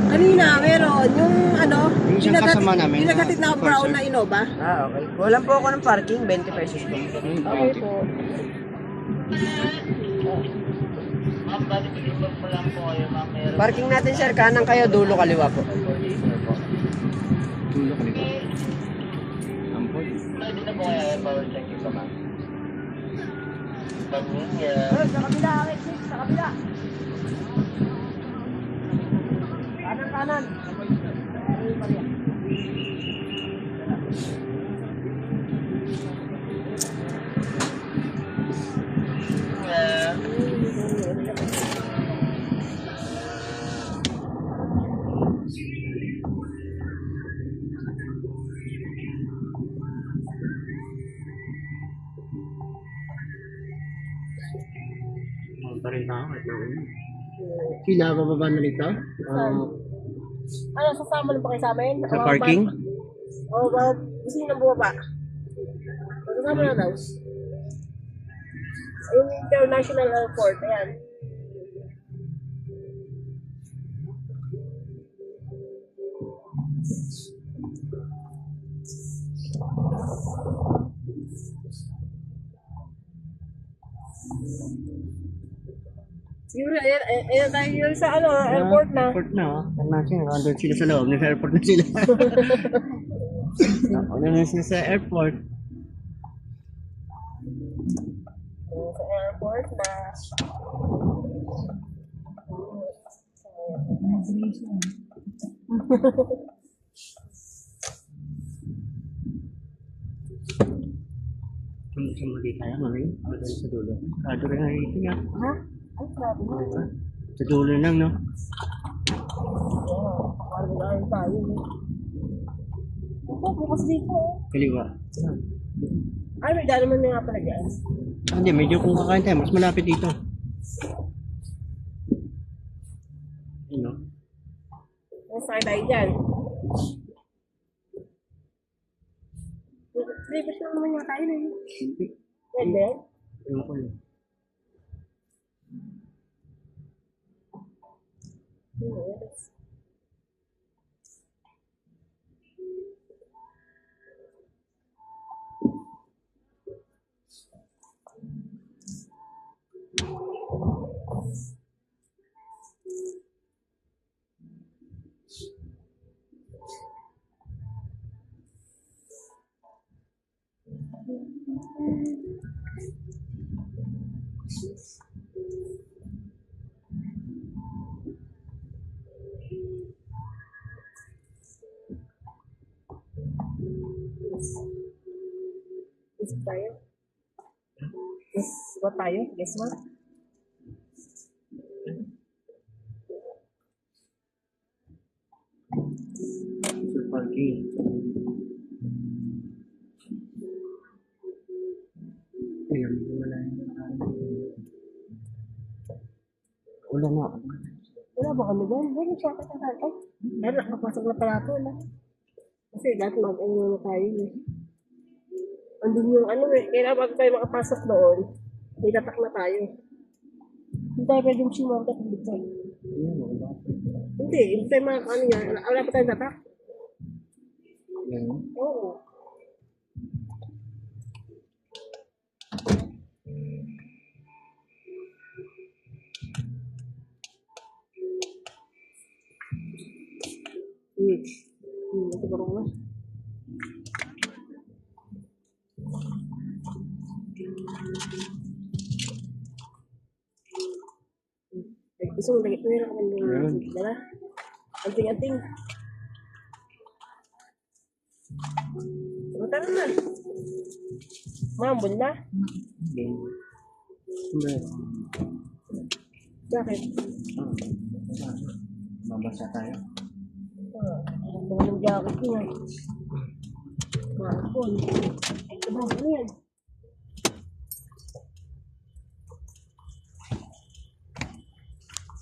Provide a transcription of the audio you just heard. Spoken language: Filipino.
Kanina, meron. Yung ano, Yung isang kasama namin. yung naghatid na brown na Innova. Ah, okay. Walang po ako ng parking, 20 pesos po. Okay po. Parking natin sir, kanan kayo, dulo kaliwa po. Tulo ka nito. Ampol. Sa kabila, sa kabila. Kanan, kanan. Pa rin ako at nauna. Sila bababa na rito? Ano, sasama na pa kayo sa amin? Sa parking? Oo, gusto nyo nang bumaba. Sasama na daw. Yung international airport, ayan. Siguro, ayan tayo sa ano, airport na. Airport na, oh. Nandun sila sa loob. Nasa airport na sila. Nandun sila sa airport. Sa airport na. Sumali tayo, mami. Doon sa dulo. Kado rin na rito nga. Ha? Ay, grabe mo. Sa dulo lang, no? Parang nag-aaral tayo. Ito, bukas dito. Kaliwa. Ay, may daan naman nga pala dyan. Hindi, medyo kung kakain tayo, mas malapit dito. Ano? Masakay tayo dyan. Lipat lang naman nga tayo na yun. Hindi. Pwede? Ewan ko lang. Yes. Guess tayo? Guess what tayo? Guess what? Sa parking. Ayun, wala yung ulan nga. Wala ba kami dyan? Wala siya ka tayo. Pero nakapasok na pala ito. Kasi dati mag-ano na tayo eh. Andun yung ano eh. Kailangan bago tayo makapasok doon, may tatak na tayo. Hindi tayo pwede yung simarkat dito. Hindi tayo mga ano yan. Wala pa tayong tatak. Oo. Ito parang na. Gusto mo lagi meron ka ng dala? Anting-anting. Tara na. Mambon na. Bakit? Mabasa tayo. Ang mga ng jacket niya. Maapon. Ano yan?